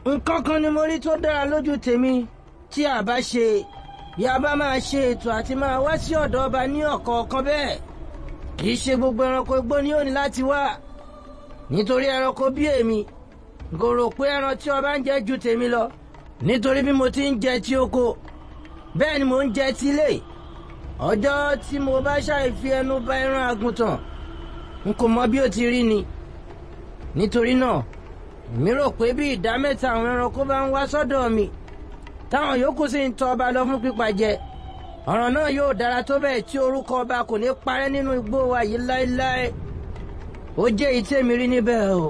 nǹkan kan ni mo rí tó dára lójú tèmi tí a bá ṣe bí a bá máa ṣe ètò àti máa wá sí ọ̀dọ̀ ọba ní ọ̀kọ̀ọ̀kan bẹ́ẹ̀. kì í ṣe gbogbo ẹranko igbó ni ó ní láti wá. nítorí ẹranko bí èmi kò rò pé ẹran tí ọba ń jẹ ju tèmi lọ. nítorí bí mo ti ń jẹ ti oko bẹ́ẹ̀ ni mo ń jẹ ti ilé. ọjọ́ tí mo bá ṣàì fi ẹnu bà ẹran àgùntàn n kò mọ bí ó ti rí ni. nítorí náà mi rò pé bí ìdá mẹ́ta àwọn ẹranko bá ń wá sọ́dọ̀ mi táwọn yòókù sì ń tọ̀ ọba lọ fún pípa jẹ, ọ̀ràn náà yóò dára tó bẹ́ẹ̀ tí orúkọ ọba kò ní parẹ́ nínú igbó wa yìí láéláé. ó jẹ́ èyí tèmi rí níbẹ̀ o.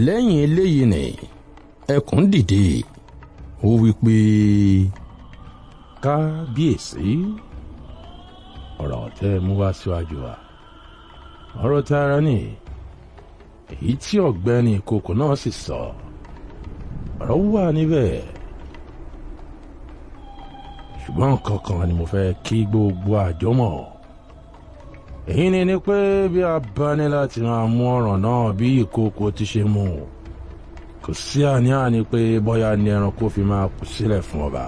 lẹ́yìn eléyìí ni ẹkùn dìde ó wí pé. kábíyèsí ọ̀rọ̀ tẹ́ mú wá síwájú wa ọ̀rọ̀ tààrà ni èyí tí ọ̀gbẹ́ni ìkookò náà sì sọ ọ̀rọ̀ wà níbẹ̀. ṣùgbọ́n nǹkan kan ni mo fẹ́ kí gbogbo àjọ mọ̀. èyí ni pé bí a bá ní láti máa mú ọ̀ràn náà bí ìkookò ti ṣe mú kò sí àní-àní pé bóyá ni ẹranko fi máa kù sílẹ̀ fún ọba.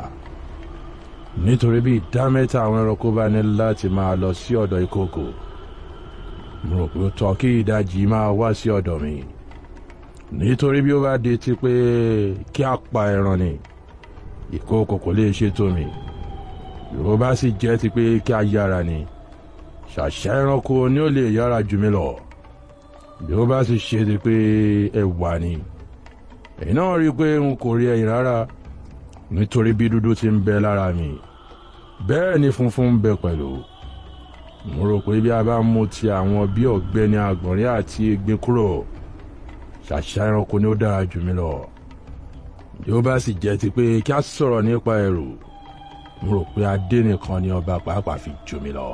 nítorí bí ìdá mẹ́ta àwọn ẹranko bá ní láti máa lọ sí ọ̀dọ̀ ìkookò, mo rò pé ó tọ́ kí ìdajì máa wá sí ọ̀dọ̀ mi. nítorí bí ó bá di ti pé kí a pa ẹran ni ìkookò kò lè ṣètò mi. bí ó bá sì jẹ́ ti pé kí a yára ni ṣàṣà ẹranko ni ó lè yára jù mí lọ. bí ó bá sì ṣe ti pé ẹwà ni èyí náà rí i pé n kò rí ẹ̀yìn rárá nítorí bí dúdú ti ń bẹ lára mi bẹ́ẹ̀ ni funfun ń bẹ pẹ̀lú. mo rò pé bí a bá mú ti àwọn bí ọ̀gbẹ́ni àgbọ̀nrín àti egbin kúrò ṣàṣà ẹranko ni ó dára jù mí lọ. bí ó bá sì jẹ́ ti pé kí a sọ̀rọ̀ nípa ẹrù, mo rò pé adé nìkan ni ọba pàápàá fi jù mí lọ.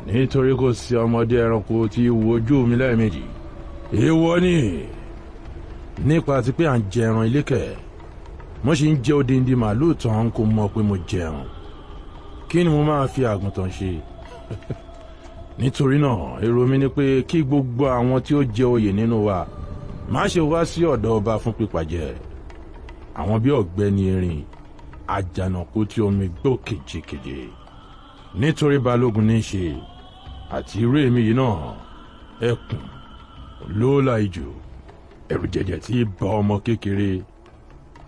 nítorí kò sí ọmọdé ẹranko tí wojú mi lẹ́ẹ̀mejì. èèwọ̀ ni nípa ti pé à ń jẹ ẹran ilékẹ̀ mo sì ń jẹ odindi màálùú tán kò mọ̀ pé mo jẹun. kí ni mo máa fi àgùntàn ṣe? nítorí náà èrò mi ni pé kí gbogbo àwọn tí ó jẹ oyè nínú wa má ṣe wá sí ọ̀dọ̀ ọba fún pípàjẹ. àwọn bí ọ̀gbẹ́ni erin àjànàkú tí omi gbó kejìkeje nítorí balógun ní í ṣe àti irú èmi yìí náà ẹkùn lóòlà ìjò ẹ̀rù jẹ̀jẹ̀ tí bá ọmọ kékeré.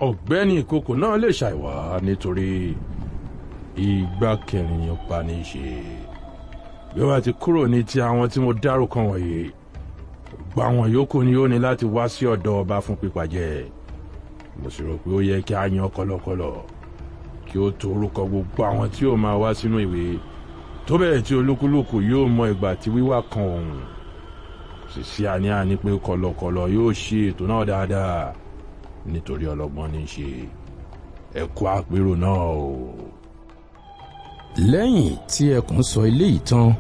ọ̀gbẹ́ni ìkookò náà lè ṣàìwá nítorí ìgbà kẹrin ni ó pa ní í ṣe. bí ó bá ti kúrò ní ti àwọn tí mo dárúkọ wọ̀nyí, gba àwọn yòókù ni ó ní láti wá sí ọ̀dọ̀ ọba fún pípàjẹ. mo sì rò pé ó yẹ kí a yan kọ̀lọ̀kọ̀lọ̀ kí ó to orúkọ gbogbo àwọn tí ó máa wá sínú ìwé tó bẹ́ẹ̀ tí olúkúlùkù yóò mọ ìgbà tí wíwá kan òun. sì sí àní-àní pé kọ̀lọ̀kọ̀lọ̀ yóò ṣe ètò náà dáadáa nítorí ọlọ́gbọ́n ní í ṣe. ẹ kú àpérò náà o. lẹ́yìn tí ẹkùn sọ eléyìí tán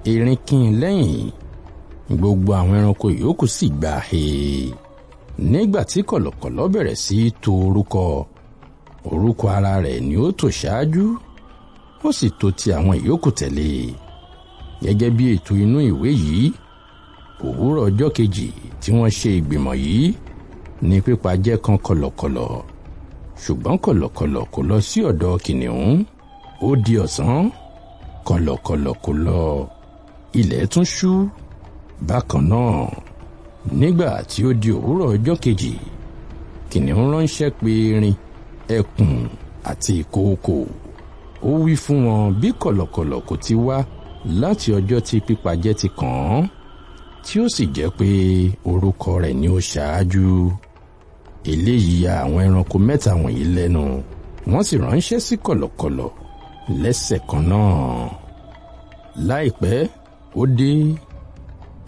erin kín lẹ́yìn gbogbo àwọn ẹranko yòókù sì gbà he nígbà tí kọ̀lọ̀kọ̀lọ̀ bẹ̀rẹ̀ sí í to orúkọ ara rẹ̀ ni ó tò ṣáájú, ó sì tò ti àwọn ìyókù tẹ̀lé gẹ́gẹ́ bí ètò inú ìwé yìí. Òwúrọ̀ ọjọ́ kejì tí wọ́n ṣe ìgbìmọ̀ yìí ni pípa jẹ́ kan kọ̀lọ̀kọ̀lọ̀, ṣùgbọ́n kọ̀lọ̀kọ̀lọ̀ kò lọ sí ọ̀dọ̀ kìnìún. Ó di ọ̀sán, kọ̀lọ̀kọ̀lọ̀ kò lọ. Ilẹ̀ tún ṣú bákan náà. Nígbà tí ó di òwúrọ̀ ọjọ́ kejì, kìnìún ránṣẹ́ pé erin, ẹkùn àti ìkookò. Ó wí fún wọn bí kọ̀lọ̀kọ̀lọ̀ kò ti wá láti ọjọ́ tí pípa jẹ́ ti kàn án, tí ó sì jẹ́ pé orúkọ rẹ̀ ni ó ṣáájú. Eléyìí ya àwọn ẹranko mẹ́ta wọ̀nyí lẹ́nu, wọ́n sì ránṣẹ́ sí kọ̀lọ̀kọ̀lọ̀ lẹ́sẹ̀ kan náà. Láìpẹ́ ó dé,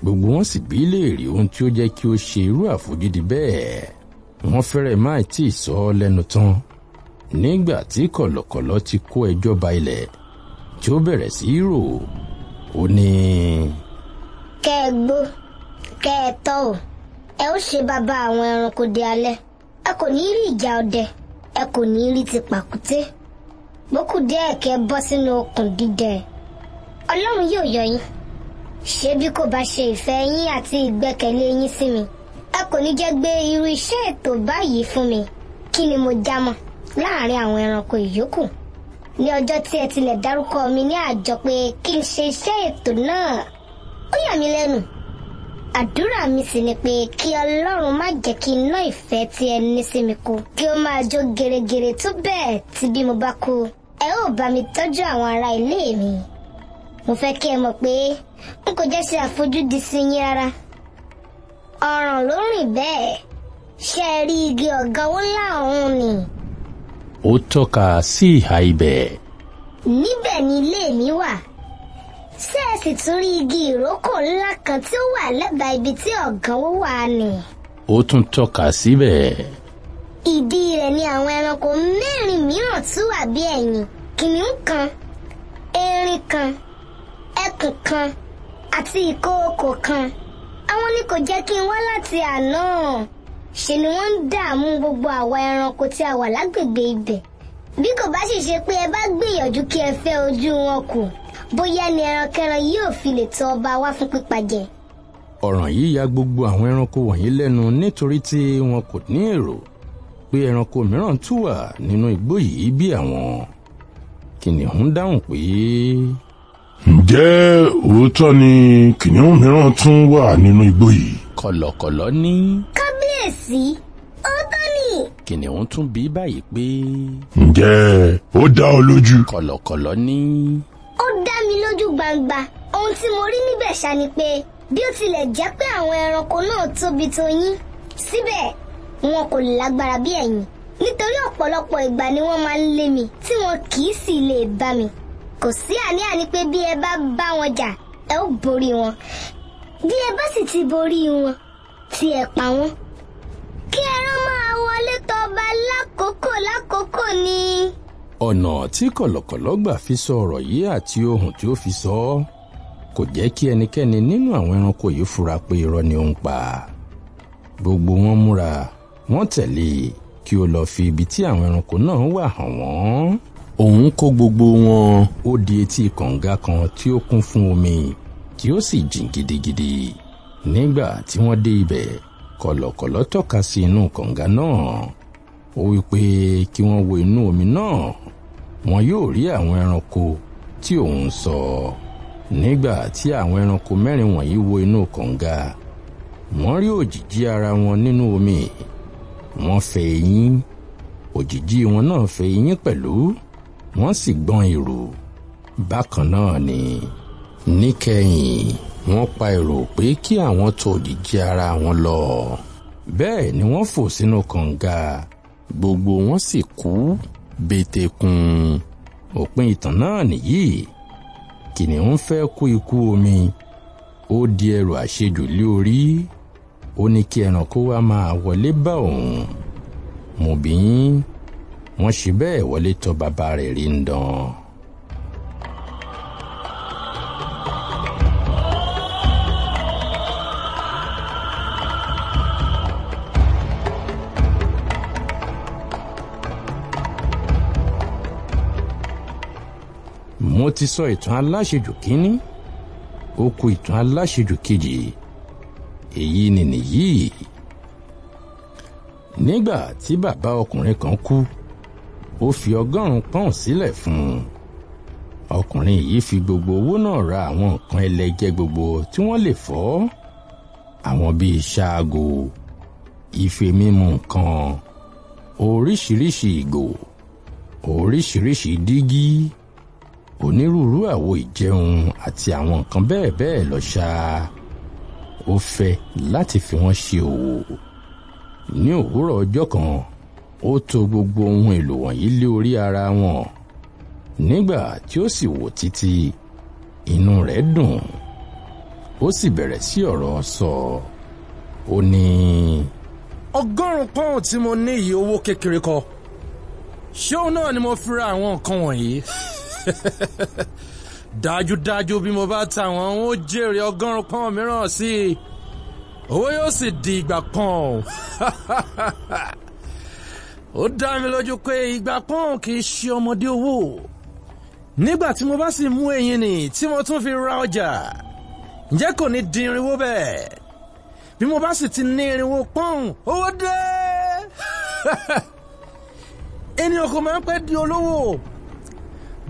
gbogbo wọn sì bí léèrè ohun tí ó jẹ́ kí ó ṣe irú àfojúdi bẹ́ẹ̀. Wọ́n fẹ́rẹ̀ má tí ì sọ ọ́ lẹ́nu tán nígbà tí kọ̀lọ̀kọ̀lọ̀ ti kó ẹjọ́ ba ilẹ̀ tí ó bẹ̀rẹ̀ sí í rò. Ó ní, kẹ́ ẹ gbó, kẹ́ ẹ tọ́ ò, ẹ ó ṣe bàbá àwọn ẹranko di alẹ́. Ẹ kò ní rí ìjà ọdẹ, ẹ kò ní rí ti pàkúté. Bókù díẹ̀ kẹ́ bọ́ sínú okùn dídẹ. Ọlọ́run yóò yọ yín. Ṣé bí kò bá ṣe ìfẹ́ yín àti ìgbẹ́kẹ̀lé yín sí mi, ẹ kò ní jẹ́ gbé irú iṣẹ́ ètò báyìí fún mi. Kí ni mo já mọ́ láàrin àwọn ẹranko ìyókù? Ní ọjọ́ tí ẹ tilẹ̀ dárúkọ mi ní àjọ pé kí n ṣe iṣẹ́ ètò náà, ó yà mí lẹ́nu. Àdúrà mi sì ni pé kí Ọlọ́run má jẹ́ kí iná ìfẹ́ tí ẹ ní sí mi kú, kí ó máa jó gèrègèrè tó bẹ́ẹ̀ tí bí mo bá kú, ẹ ó bá mi tọ́jú àwọn ará ilé mi. Mo fẹ́ kí ẹ mọ̀ pé n kò jẹ́ ṣe àfojúdi sí yín rárá. Ọ̀ràn ló rìn bẹ́ẹ̀. Ṣé ẹ rí igi ọ̀gánwó ńlá ọ̀hún ni? Ó tọ́ka sí ìhà ibẹ̀. Níbẹ̀ ni ilé mi wà. Ṣé ẹ sì tún rí igi ìrókò ńlá kan tí ó wà lẹ́bàá ibi tí ọ̀gánwó wà ni? Ó tún tọ́ka síbẹ̀. Ìdí rẹ̀ ni àwọn ẹranko mẹ́rin mìíràn tún wà bí ẹ̀yìn. Kìnìún kan, erin kan, ẹkùn kan àti ìkookò kan. Àwọn ni kò jẹ́ kí n wá láti àná. Ṣe ni wọ́n ń dààmú gbogbo àwa ẹranko tí a wà lágbègbè ibẹ̀. Bí kò bá sì ṣe pé ẹ bá gbìyànjú kí ẹ fẹ́ ojú wọn kù, bóyá ni ẹrankẹ́ran yóò fi lè tọ ọba wá fún pípa jẹ. Ọ̀ràn yìí ya gbogbo àwọn ẹranko wọ̀nyí lẹ́nu nítorí tí wọn kò ní èrò pé ẹranko mìíràn tún wà nínú igbó yìí bí àwọn. Kìnìún dáhùn pé, ǹjẹ́ òótọ́ ni kìnìún mìíràn tún wà nínú igbó yìí? Kọ̀lọ̀kọ̀lọ̀ ní, Kábíyèsí, òótọ́ ni. Kìnìún tún bí báyìí pé, ǹjẹ́ ó dá ọ lójú? Kọ̀lọ̀kọ̀lọ̀ ní, Ó dá mi lójú gbangba. Ohun tí mo rí níbẹ̀ ṣá ni pé bí ó tilẹ̀ jẹ́ pé àwọn ẹranko náà tóbi tó yín, síbẹ̀ wọn kò lágbára bí ẹ̀yin. Nítorí ọ̀pọ̀lọpọ̀ ìgbà ni wọ́n máa ń lé mi tí wọn kì í sì lè bá mi. Kò sí àní-àní pé bí ẹ bá bá wọn jà, ẹ ó borí wọn. Bí ẹ bá sì ti borí wọn, tí ẹ pa wọn, kí ẹran máa wọlé tọba lákòókò ni. ọ̀nà tí kọ̀lọ̀kọ̀lọ̀ gbà fi sọ ọ̀rọ̀ yìí àti ohun tí ó fi sọ ọ́ kò jẹ́ kí ẹnikẹ́ni nínú àwọn ẹranko yìí fura pé irọ́ ni ó ń pa. Gbogbo wọn múra, wọ́n tẹ̀lé kí ó lọ fi ibi tí àwọn ẹranko náà wà hàn wọ́n. Òun kó gbogbo wọn ó di etí kànga kan tí ó kún fún omi tí ó sì jìn gidigidi. Nígbà tí wọ́n dé ibẹ̀, kọ̀lọ̀kọ̀lọ̀ tọ́ka sí inú kànga náà. Ó wí pé kí wọ́n wo inú omi náà, wọn yóò rí àwọn ẹranko tí òun sọ. Nígbà tí àwọn ẹranko mẹ́rin wọ̀nyí wo inú kànga, wọ́n rí òjìji ara wọn nínú omi. Wọ́n fẹ́ eyín, òjìji wọn náà fẹ́ eyín pẹ̀lú, wọ́n sì gbọ́n ìrù. Bákan náà ni níkẹyìn wọ́n pa èrò pé kí àwọn tọ̀ òjìji ara wọn lọ. Bẹ́ẹ̀ ni wọ́n fò sínú kànga, gbogbo wọn sì kú bétekun. Òpin ìtàn náà nìyí. Kìnìún fẹ́ kú ikú omi, ó di ẹrù àṣejù lé orí. Ó ní kí ẹranko wá máa wọlé bá òun. Mo bí yín, wọ́n ṣe bẹ́ẹ̀ wọlé tọ̀ bàbá rẹ̀ rí ń dán. mo ti sọ ìtàn aláṣejù kínní, ó kù ìtàn aláṣejù kejì. Èyí ni nìyí. Nígbà tí bàbá ọkùnrin kan kú, ó fi 100 pọ́ùn sílẹ̀ fún un. Ọkùnrin yìí fi gbogbo owó náà ra àwọn nǹkan ẹlẹ́gẹ́ gbogbo tí wọ́n lè fọ́, àwọn bíi ṣaago, ife mímu nǹkan, oríṣiríṣi ìgò, oríṣiríṣi dígí, onírúurú àwo ìjẹun àti àwọn nǹkan bẹ́ẹ̀ bẹ́ẹ̀ lọ ṣáá. Ó fẹ́ láti fi wọ́n ṣe òwò. Ní òwúrọ̀ ọjọ́ kan, ó tò gbogbo ohun èlò wọ̀nyí lé orí ara wọn. Nígbà tí ó sì wò títí, inú rẹ̀ dùn. Ó sì bẹ̀rẹ̀ sí ọ̀rọ̀ sọ. Ó ní, 100 pọ́ùn tí mo ní yìí owó kékeré kọ́. Ṣé òun náà ni mo fi ra àwọn nǹkan wọ̀nyí? Dájúdájú bí mo bá ta wọn, ó jèrè 100 pọ́ùn mìíràn sí i. Owó yóò sì di ìgbà kan. Ó dá mi lójú pé ìgbà kan kì í ṣe ọmọdé owó. Nígbà tí mo bá sì mú eyín nì tí mo tún fi ra ọjà, ǹjẹ́ kò ní dín 400 bẹ́ẹ̀? Bí mo bá sì ti ní 400 pọ́ùn, owó dé. Ènìyàn kò máa ń pẹ́ di olówó.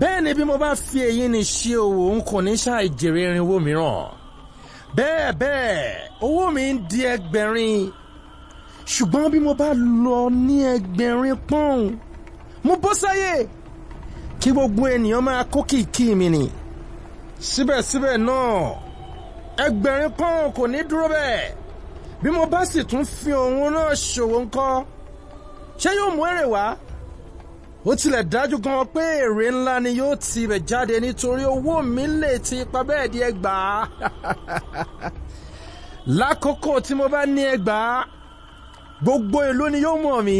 Bẹ́ẹ̀ ni bí mo bá fi eyín nì ṣe òwò, n kò ní ṣàì jèrè 400 mìíràn. Bẹ́ẹ̀ owó mi ń di 1000. Ṣùgbọ́n bí mo bá lọ ní 1000 pọ́ùn, mo bọ́ sáyé. Kí gbogbo ènìyàn máa kó kìkì mi ni. Síbẹ̀síbẹ̀ náà, 1000 pọ́ùn kò ní dúró bẹ́ẹ̀. Bí mo bá sì tún fi òun náà ṣòwò ńkọ́, ṣé yóò mú èrè wá? Ó tilẹ̀ dájú gan pé èrè ńlá ni yóò ti ibẹ̀ jáde, nítorí owó mi lè ti ipa bẹ́ẹ̀ di 1000. Lákòókò tí mo bá ní 1000, gbogbo ìlú ni yóò mọ̀ mí.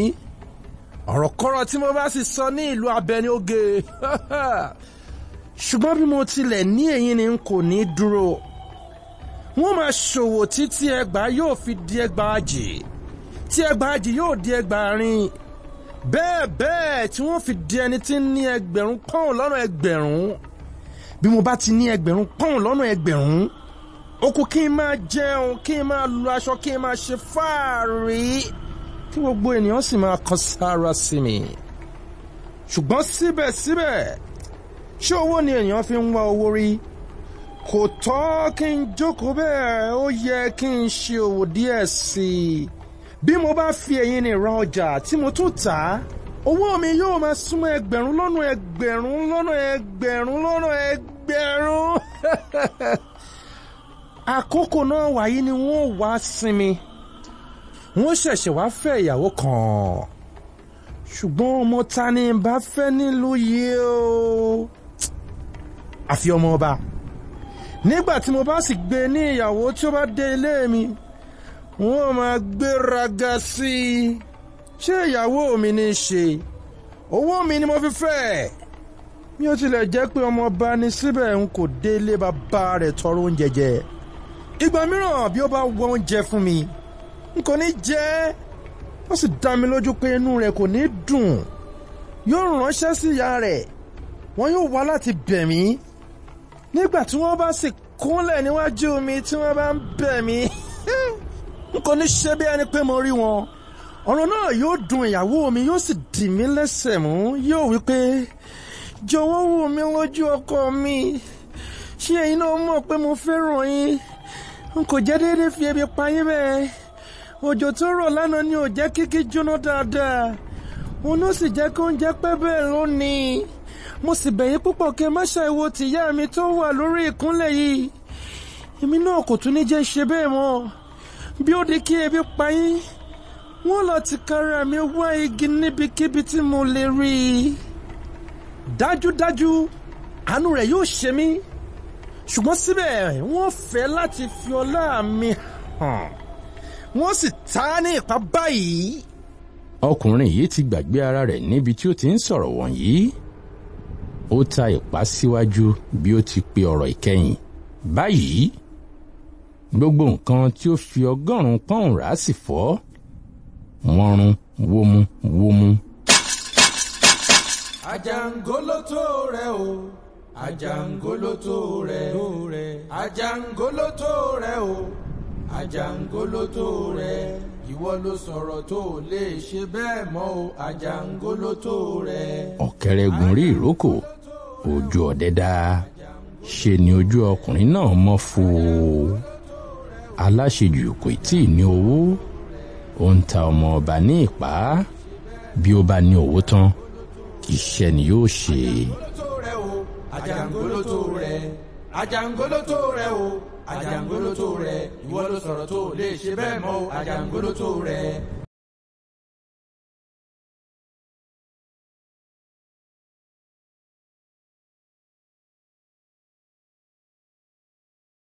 Ọ̀rọ̀kọ́rọ̀ tí mo bá sì sọ ní ìlú Abẹ́ni oge. Ṣùgbọ́n bí mo tilẹ̀ ní èyí ni n kò ní dúró. Wọ́n máa ṣòwò títí 1000 yóò fi di 1000, tí 1000 yóò di 1000. Bẹ́ẹ̀ tí wọ́n fi di ẹni tí ní 1000 pọ́ùn lọ́nà 1000. Bí mo bá ti ní 1000 pọ́ùn lọ́nà 1000, ó kù kí n máa jẹun, kí n máa lo aṣọ, kí n máa ṣe fáàrí, kí gbogbo ènìyàn sì máa kan sára sí mi. Ṣùgbọ́n síbẹ̀síbẹ̀, ṣé owó ni ènìyàn fi ń wá owó rí? Kò tọ́ kí n jókòó bẹ́ẹ̀, ó yẹ kí n ṣe òwò díẹ̀ sí i. Bí mo bá fi èyí ni ra ọjà tí mo tún tà á, owó mi yóò máa súnmọ́ 1000 lọ́nà 1000 lọ́nà 1000 lọ́nà 1000. Àkókò náà wáyé ni wọ́n wá sinmi. Wọ́n ṣẹ̀ṣẹ̀ wá fẹ́ ìyàwó kan. Ṣùgbọ́n ọmọ ta ni n bá fẹ́ nílùú yìí o? Àfi ọmọ ọba. Nígbà tí mo bá sì gbé ní ìyàwó tí ó bá dé ilé mi, wọ́n máa gbéraga sí i. Ṣé ìyàwó mi ní í ṣe? Owó mi ni mo fi fẹ́. Bí ó tilẹ̀ jẹ́ pé ọmọ ọba ni, síbẹ̀ n kò dé ilé bàbá rẹ̀ tọrọ oúnjẹ jẹ. Ìgbà mìíràn bí ó bá wọ oúnjẹ fún mi, n kò ní jẹ. Ó sì dá mi lójú pé inú rẹ̀ kò ní dùn. Yóò ránṣẹ́ sí ìyá rẹ̀, wọ́n yóò wá láti bẹ̀ mí. Nígbà tí wọ́n bá sì kúnlẹ̀ níwájú mi tí wọ́n bá ń bẹ̀ mí, n kò ní ṣe bí ẹni pé mo rí wọn. Ọ̀rọ̀ náà yóò dùn ìyàwó mi, yóò sì dì mí lẹ́sẹ̀ mú. Yóò wí pé, jọ̀wọ́ wò mí lójú ọkọ mi. Ṣé ẹ̀yin náà mọ̀ pé mo fẹ́ràn yín? N kò jẹ́ déédéé fi ebi pa yín bẹ́ẹ̀. Òjò tó rọ̀ lánàá ni ò jẹ́ kíkí jóná dáadáa. Òun ló sì jẹ́ kó oúnjẹ pẹ́ bẹ́ẹ̀ lónìí. Mo sì bẹ̀ yín púpọ̀ kí ẹ má ṣàìwò tìyá mi tó wà lórí ìkúnlẹ̀ yìí. Èmi náà kò tún ní jẹ́ ṣe bẹ́ẹ̀ mọ́. Bí ó di kí ebi pa yín, wọ́n lọ tìkára mi wá igi níbikíbi tí mo lè rí i. Dájúdájú àánú rẹ̀ yóò ṣe mí. Ṣùgbọ́n síbẹ̀ wọ́n fẹ́ láti fi ọlá mi hàn. Wọ́n sì ta á ní ìpá báyìí. Ọkùnrin yìí ti gbàgbé ara rẹ̀ níbi tí ó ti ń sọ̀rọ̀ wọ̀nyí. Ó ta ìpá síwájú bí ó ti pe ọ̀rọ̀ ìkẹyìn. Báyìí, gbogbo nǹkan tí ó fi 100 pọ́ùn rà sì fọ́. Wọ́n rún wómúwómú. Àjàngólótó rẹ̀ o, Àjàngólótó rẹ̀, Àjàngólótó rẹ̀ o, Àjàngólótó rẹ̀, ìwọ ló sọ̀rọ̀ tó lè ṣe bẹ́ẹ̀ mọ́ o, Àjàngólótó rẹ̀. Ọ̀kẹ́rẹ́gun rí ìrókò, ojú ọdẹ dá, ṣe ni ojú ọkùnrin náà mọ́ fò. Aláṣejù kò tí ì ní owó, ó ń ta ọmọ ọba ní ìpá. Bí ó bá ní owó tán, iṣẹ́ ni yóò ṣe. Àjàngólótó rẹ̀, Àjàngólótó rẹ̀ o, Àjàngólótó rẹ̀, ìwọ ló sọ̀rọ̀ tó lè ṣe bẹ́ẹ̀ mọ́ o, Àjàngólótó rẹ̀.